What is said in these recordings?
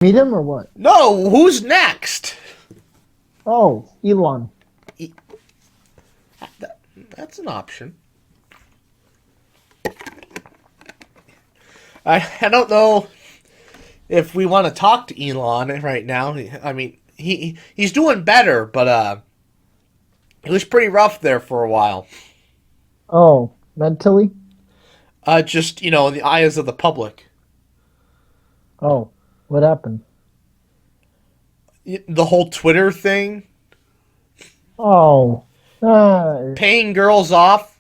Meet him or what? No, who's next? Oh, Elon. E- That's an option. I don't know if we want to talk to Elon right now. I mean, he's doing better, but it was pretty rough there for a while. Oh, mentally? Just in the eyes of the public, Oh, what happened? the whole Twitter thing, Oh, paying girls off.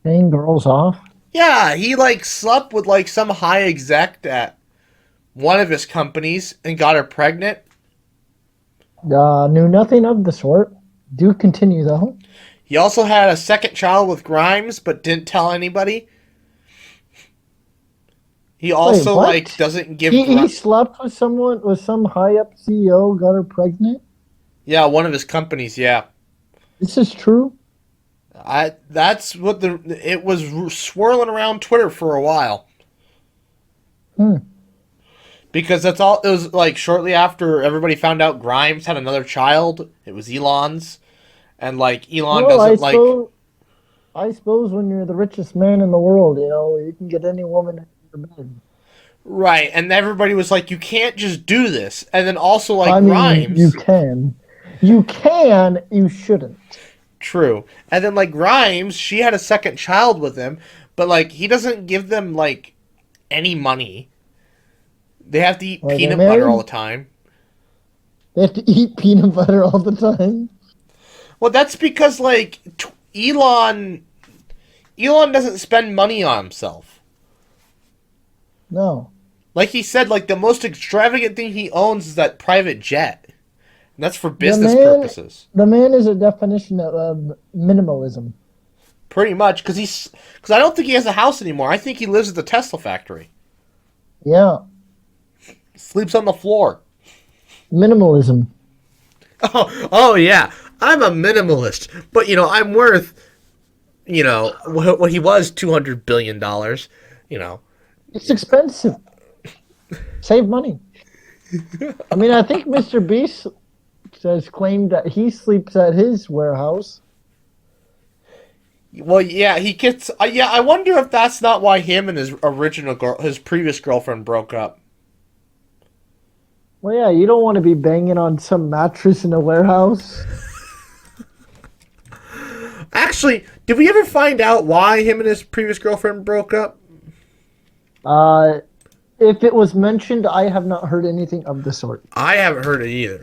paying girls off? Yeah, he slept with some high exec at one of his companies and got her pregnant. Knew nothing of the sort. Do continue though. He also had a second child with Grimes, but didn't tell anybody. He Wait, also what? doesn't give. He slept with someone, with some high up CEO, got her pregnant? Yeah, one of his companies. Yeah, This is true? That's what it was swirling around Twitter for a while. Hmm. Because that's all. It was shortly after everybody found out Grimes had another child. It was Elon's, and Elon Well, doesn't like. I suppose when you're the richest man in the world, you can get any woman in your bed. Right, and everybody was like, "You can't just do this." And then also I mean, you Grimes. can. You can, you shouldn't. True. And then Grimes, she had a second child with him, but he doesn't give them any money. They have to eat Are they peanut butter all married? the time. They have to eat peanut butter all the time. Well, that's because Elon doesn't spend money on himself. No. Like he said, the most extravagant thing he owns is that private jet. And that's for The business man, purposes. the man is a definition of minimalism. Pretty much, because I don't think he has a house anymore. I think he lives at the Tesla factory. Yeah, Sleeps on the floor. minimalism. Oh yeah. I'm a minimalist, but I'm worth, what he was $200 billion. It's expensive. Save money. I mean, I think Mr. Beast has claimed that he sleeps at his warehouse. Well, yeah, he gets. Yeah, I wonder if that's not why him and his previous girlfriend broke up. Well, yeah, you don't want to be banging on some mattress in a warehouse. Actually, did we ever find out why him and his previous girlfriend broke up? Uh, if it was mentioned, I have not heard anything of the sort. I haven't heard it either.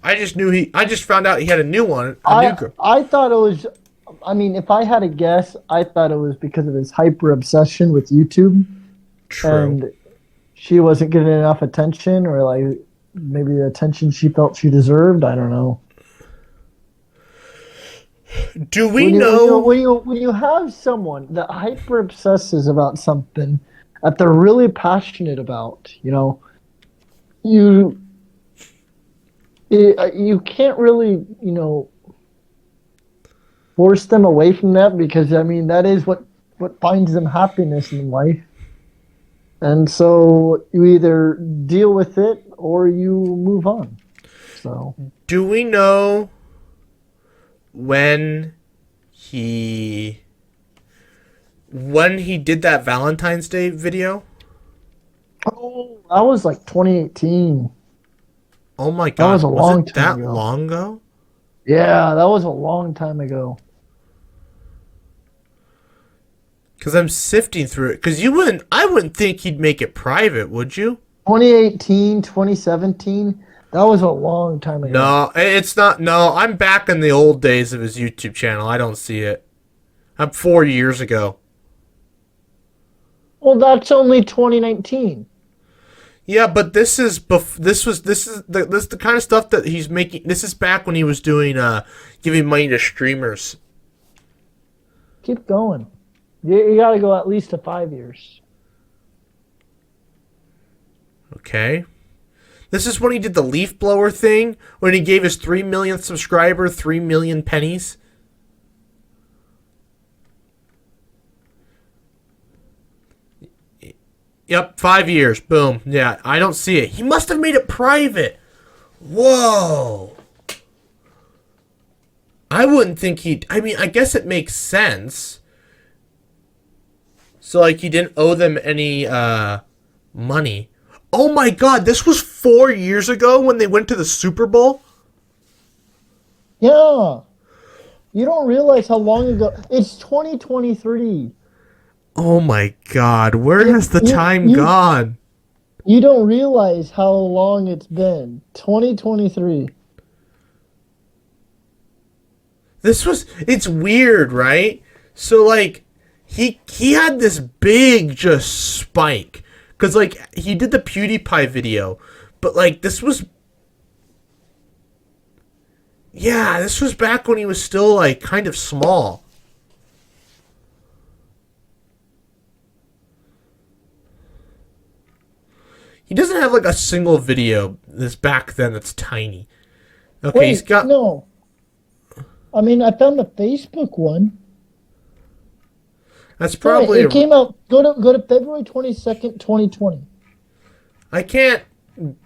I just knew I just found out he had a new one, new girl. I thought it was. I mean, if I had a guess, I thought it was because of his hyper obsession with YouTube. True. And she wasn't getting enough attention, or maybe the attention she felt she deserved. I don't know. Do we when know? when you have someone that hyper obsesses about something that they're really passionate about, you you can't really force them away from that, because I mean that is what finds them happiness in life. And so you either deal with it or you move on. So Do we know when he did that Valentine's Day video? oh, that was 2018. Oh my That god, was a long it time that ago. long ago? Yeah, that was a long time ago. Because I'm sifting through it. Because I wouldn't think he'd make it private, would you? 2018, 2017. That was a long time ago. No, it's not. No, I'm back in the old days of his YouTube channel. I don't see it. I'm 4 years ago. Well, that's only 2019. Yeah, but this is the kind of stuff that he's making. This is back when he was doing giving money to streamers. Keep going. You got to go at least to 5 years. Okay. This is when he did the leaf blower thing, when he gave his 3 millionth subscriber 3 million pennies. Yep, 5 years. Boom. Yeah, I don't see it. He must have made it private. Whoa. I wouldn't think he'd. I mean, I guess it makes sense. So, like, he didn't owe them any money. Oh my god, this was 4 years ago when they went to the Super Bowl? Yeah. You don't realize how long ago. It's 2023. Oh my god, where has the You, time you, gone? you don't realize how long it's been. 2023. It's weird, right? So like he had this big just spike cuz like he did the PewDiePie video, but like this was back when he was still like kind of small. He doesn't have like a single video this back then that's tiny. Okay, he's Wait, got no. I mean, I found the Facebook one. that's No, wait, probably it came out. Go to February 22nd, 2020. I can't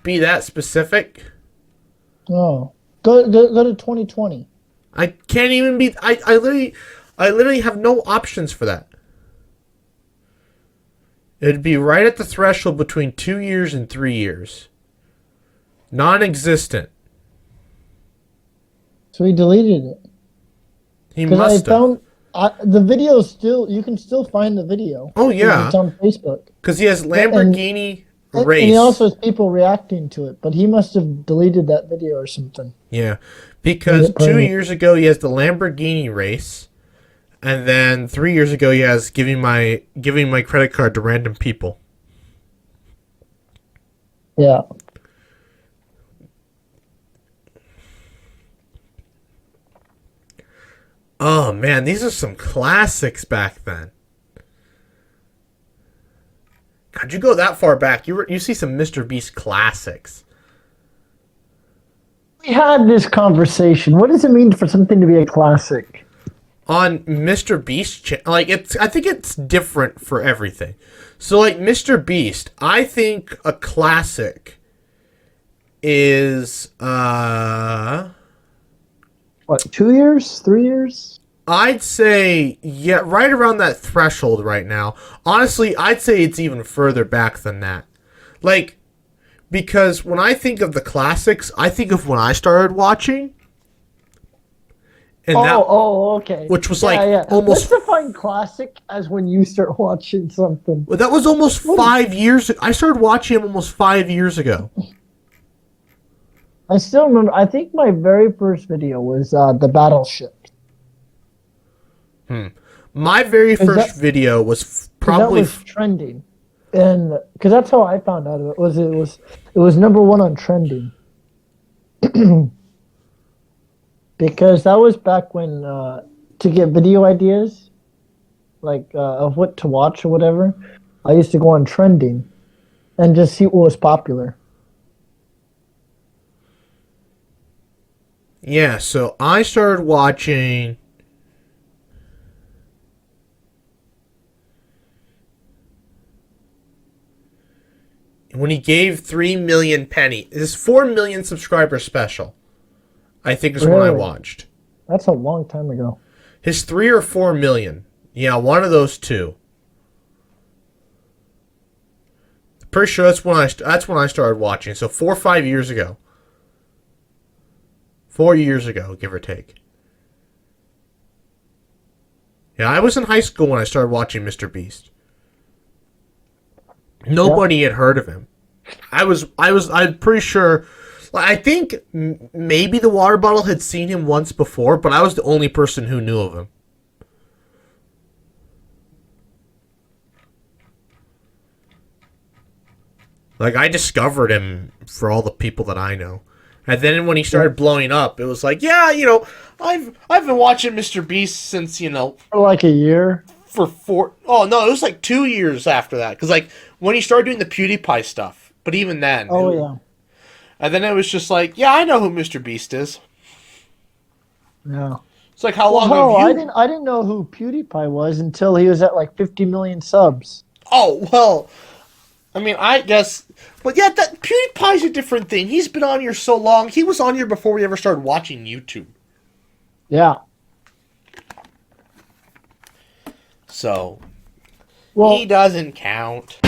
be that specific. Oh, go to 2020. I can't even be. I literally have no options for that. It'd be right at the threshold between 2 years and 3 years. Non-existent. So he deleted it He because I must have. found the video still. You can still find the video. Oh yeah, It's on Facebook. because he has And Lamborghini and race. he also has people reacting to it, but he must have deleted that video or something. Yeah, Made because it two private. years ago he has the Lamborghini race, and then 3 years ago he has giving my credit card to random people. Yeah. Oh man, these are some classics back then. God, you go that far back, you see some Mr. Beast classics. We had this conversation. What does it mean for something to be a classic? On Mr. Beast, I think it's different for everything. So like Mr. Beast, I think a classic is What, 2 years? 3 years? I'd say yeah, right around that threshold right now. Honestly, I'd say it's even further back than that. Like because when I think of the classics, I think of when I started watching and Okay. which was Yeah, like yeah. almost Let's define classic as when you start watching something. well, that was almost What? 5 years. I started watching him almost 5 years ago. I still remember. I think my very first video was the battleship. My very Is first that- video was 'Cause probably that was trending, and because that's how I found out of it. It was number one on trending. Because that was back when to get video ideas, like of what to watch or whatever, I used to go on trending and just see what was popular. yeah. So I started watching. When he gave 3 million penny, his 4 million subscriber special, I think is when I Really? watched. That's a long time ago. His 3 or 4 million. Yeah, one of those two. Pretty sure that's when I started watching. So 4 or 5 years ago. 4 years ago, give or take. Yeah, I was in high school when I started watching Mr. Beast. Nobody had heard of him. I'm pretty sure. I think maybe the water bottle had seen him once before, but I was the only person who knew of him. Like I discovered him for all the people that I know. And then when he started blowing up, it was like, yeah, I've been watching Mr. Beast since, For like a year. for four. Oh no, it was like 2 years after that. Because like when he started doing the PewDiePie stuff, but even then. Oh yeah. And then it was just like, yeah, I know who Mr. Beast is. Yeah. It's like how Well, long have you? I didn't know who PewDiePie was until he was at like 50 million subs. Oh well, I mean, I guess, but yeah, that PewDiePie's a different thing. He's been on here so long. He was on here before we ever started watching YouTube. Yeah. So, Well, he doesn't count.